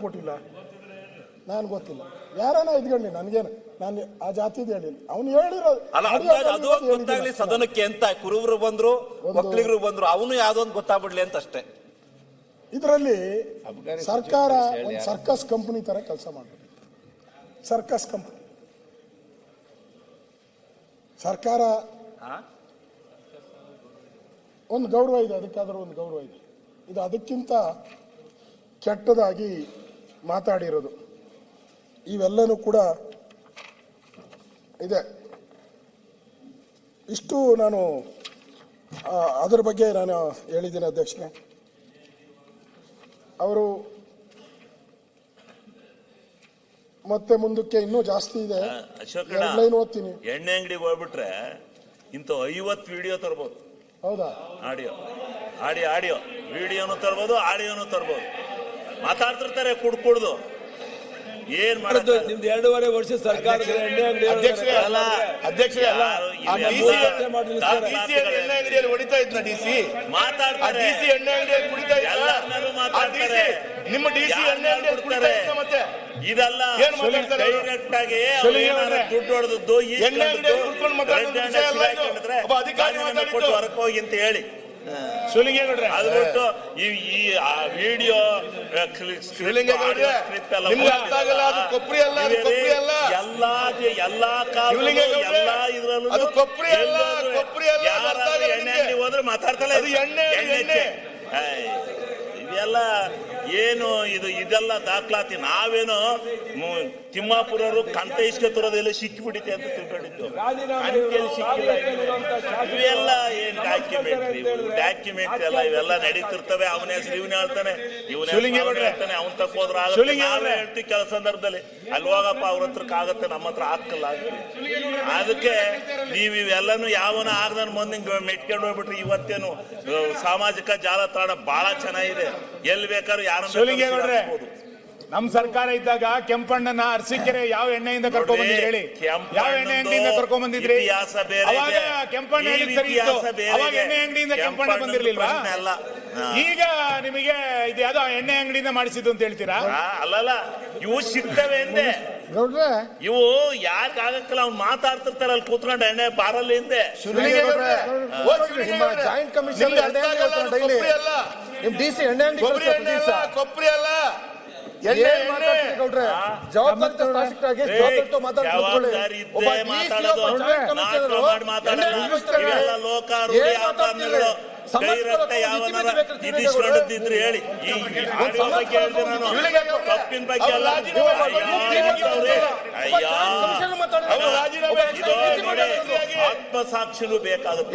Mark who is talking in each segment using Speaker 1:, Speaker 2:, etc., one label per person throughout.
Speaker 1: ಕೊಟ್ಟಿಲ್ಲ? ನಾನು ಗೊತ್ತಿಲ್ಲ, ಯಾರನ್ನ ಇದ್ಕೊಳ್ಳಿ, ನನಗೇನು, ನಾನು ಆ ಜಾತಿದು ಹೇಳಿಲ್ಲ, ಅವನು ಹೇಳಿರೋದು
Speaker 2: ಗೊತ್ತಾಗ್ಲಿ ಸದನಕ್ಕೆ ಅಂತ. ಕುರುಬರು ಬಂದ್ರು, ಒಕ್ಕಲಿಗರು ಬಂದ್ರು, ಅವನು ಯಾವ್ದೋ ಒಂದು ಗೊತ್ತಾಗ್ಬಿಡ್ಲಿ ಅಂತ ಅಷ್ಟೇ.
Speaker 1: ಇದರಲ್ಲಿ ಸರ್ಕಾರ ಒಂದು ಸರ್ಕಸ್ ಕಂಪನಿ ತರ ಕೆಲಸ ಮಾಡಬೇಕು. ಸರ್ಕಸ್ ಕಂಪನಿ ಸರ್ಕಾರ ಒಂದು ಗೌರವ ಇದೆ, ಅದಕ್ಕಾದ್ರೂ ಒಂದು ಗೌರವ ಇದೆ. ಇದು ಅದಕ್ಕಿಂತ ಕೆಟ್ಟದಾಗಿ ಮಾತಾಡಿರೋದು ಇವೆಲ್ಲನೂ ಕೂಡ ಇದೆ. ಇಷ್ಟು ನಾನು ಅದರ ಬಗ್ಗೆ ನಾನು ಹೇಳಿದ್ದೀನಿ ಅಧ್ಯಕ್ಷರೇ. ಅವರು ಮತ್ತೆ ಮುಂದಕ್ಕೆ ಇನ್ನೂ ಜಾಸ್ತಿ ಇದೆ. ಲೈನ್ ಓದ್ತೀನಿ.
Speaker 2: ಎಣ್ಣೆ ಅಂಗಡಿಗೆ ಹೋಗ್ಬಿಟ್ರೆ ಇಂಥ 50 ವಿಡಿಯೋ ತರ್ಬೋದು.
Speaker 1: ಹೌದಾ?
Speaker 2: ಆಡಿಯೋ ವಿಡಿಯೋನು ತರ್ಬೋದು, ಆಡಿಯೋನು ತರ್ಬೋದು. ಮಾತಾಡ್ತಿರ್ತಾರೆ ಕುಡ್ದು. ಏನ್ ಮಾಡೋದು?
Speaker 3: ನಿಮ್ದು 2.5 ವರ್ಷ ಸರ್ಕಾರ
Speaker 4: ಹೊಡಿತಾ ಇದ್ನ ಡಿಸಿ ಮಾತಾಡ್ತಾರೆ. ನಿಮ್ಮ ಡಿಸಿ ಎಣ್ಣೆ ಅಂಗಡಿ ಕುಡಿತಾ ಇದ್ನ ಮತ್ತೆ
Speaker 2: ಇದೆಲ್ಲ ಡೈರೆಕ್ಟ್ ಆಗಿ ದುಡ್ಡು ಹೊಡೆದದ್ದು ಕೊಟ್ಟು ಹೊರಕ್ ಹೋಗಿ ಅಂತ ಹೇಳಿ ಅದು ಬಿಟ್ಟು ಈ ವಿಡಿಯೋ ಎಲ್ಲಾ ಕಾಲ ಎಲ್ಲಾ ಇದ್ರಲ್ಲೂ ಎಣ್ಣೆ ಅಂಗಡಿ ಹೋದ್ರೆ ಮಾತಾಡ್ತಲ್ಲ ಇದೆಲ್ಲ ಏನು ಇದು? ಇದೆಲ್ಲ ದಾಖಲಾತಿ. ನಾವೇನು ತಿಮ್ಮಾಪುರರು ಕಂತ ಇಸ್ಕೊತಿರೋದೆಲ್ಲ ಸಿಕ್ಕಿಬಿಡಿತೆ ಅಂತ ತಿಳ್ಕೊಂಡಿದ್ದು, ಸಿಕ್ಕಿಲ್ಲ. ಇವೆಲ್ಲ ಏನ್ ಡಾಕ್ಯುಮೆಂಟ್ ಎಲ್ಲ ಇವೆಲ್ಲ ನಡೀತಿರ್ತವೆ. ಅವನ ಹೆಸರು ಇವನೇ ಹೇಳ್ತಾನೆ, ಹೇಳ್ತಾನೆ, ಅವನ್ ತಕ್ಕೋದ್ರ ಹೇಳ್ತೀವಿ ಕೆಲ ಸಂದರ್ಭದಲ್ಲಿ. ಅಲ್ಲಿ ಹೋಗಪ್ಪ, ಅವ್ರ ಹತ್ರಕ್ಕೆ ಆಗತ್ತೆ, ನಮ್ಮ ಹತ್ರ ಹಾಕಲ್ಲ. ಅದಕ್ಕೆ ನೀವು ಇವೆಲ್ಲನೂ ಯಾವನ ಆಗದ ಮುಂದೆ ಮೆಟ್ಕೊಂಡು ಹೋಗ್ಬಿಟ್ರಿ. ಇವತ್ತೇನು ಸಾಮಾಜಿಕ ಜಾಲತಾಣ ಬಹಳ ಚೆನ್ನಾಗಿದೆ, ಎಲ್ಲಿ ಬೇಕಾದ್ರೂ ಯಾರು.
Speaker 5: ನಮ್ ಸರ್ಕಾರ ಇದ್ದಾಗ ಕೆಂಪಣ್ಣನ ಅರಸೀಕೆರೆ ಯಾವ ಎಣ್ಣೆಯಿಂದ ಕರ್ಕೊಂಡ್ ಬಂದಿದ್ರಿ ಹೇಳಿ? ಯಾವ ಎಣ್ಣೆ ಅಂಗಡಿಯಿಂದ ಕರ್ಕೊಂಡ್ ಬಂದಿದ್ರಿ? ಅವಾಗ ಕೆಂಪಣ್ಣ ಸರಿ ಇತ್ತು, ಅವಾಗ ಎಣ್ಣೆ ಅಂಗಡಿಯಿಂದ ಕೆಂಪಣ್ಣ ಬಂದಿರ್ಲಿಲ್ವಾ? ಈಗ ನಿಮಗೆ ಇದು ಯಾವ್ದೋ ಎಣ್ಣೆ ಅಂಗಡಿಯಿಂದ ಮಾಡಿಸಿದ್ದು ಅಂತ ಹೇಳ್ತೀರಾ?
Speaker 2: ಅಲ್ಲಲ್ಲ, ಇವು ಸಿಗ್ತವೆ ಅಂದೆ. ಇವು ಯಾಕೆ ಆಗಕ್ಕಲ್ಲ, ಅವ್ನು ಮಾತಾಡ್ತಿರ್ತಾರ ಅಲ್ಲಿ ಕೂತ್ಕೊಂಡು ಎಣ್ಣೆ ಬಾರಲ್ಲಿ ಹಿಂದೆ.
Speaker 4: ಜಾಯಿಂಟ್ ಕಮಿಷನ್ ಡಿಸಿ ಎಣ್ಣೆ ಅಂಗಡಿ ಕೊಬ್ಬರಿ ಅಲ್ಲ
Speaker 2: ಇದಿಸ್ಕೊಂಡಿದ್ರೆ ಹೇಳಿ. ತಪ್ಪಿನ ಬಗ್ಗೆ ಎಲ್ಲ ಆತ್ಮಸಾಕ್ಷಿನೂ ಬೇಕಾಗುತ್ತೆ.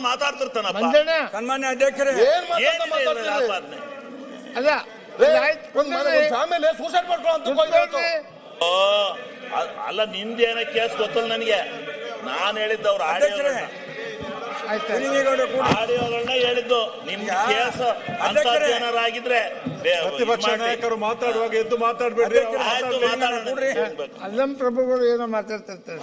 Speaker 2: ಮಾತಾಡ್ತಿರ್ತಾನಪ್ಪ.
Speaker 3: ಸನ್ಮಾನ್ಯ ಅಧ್ಯಕ್ಷರೇ,
Speaker 4: ಸೂಸೈಡ್ ಮಾಡ್ಕೊಳ್ಳೋ
Speaker 2: ಅಲ್ಲ, ನಿಂದೇನ ಕೇಸ್ ಗೊತ್ತಲ್ಲ ನನಗೆ. ನಾನು ಹೇಳಿದ್ದವ್ರು ಆಡಿಯೋಗಳನ್ನ ಹೇಳಿದ್ದು. ನಿಮ್ ಕೇಸ್ ಅಂತ ಏನಾರಾಗಿದ್ರೆ
Speaker 3: ಪ್ರತಿಪಕ್ಷ ನಾಯಕರು ಮಾತಾಡುವಾಗ ಎದ್ದು ಮಾತಾಡ್ಬೇಡ್ರಿ.
Speaker 2: ಆಯ್ತು, ಮಾತಾಡೋಣ.
Speaker 1: ಅಲ್ಲಂ ಪ್ರಭುಗಳು ಏನೋ ಮಾತಾಡ್ತಿರ್ತಾರೆ.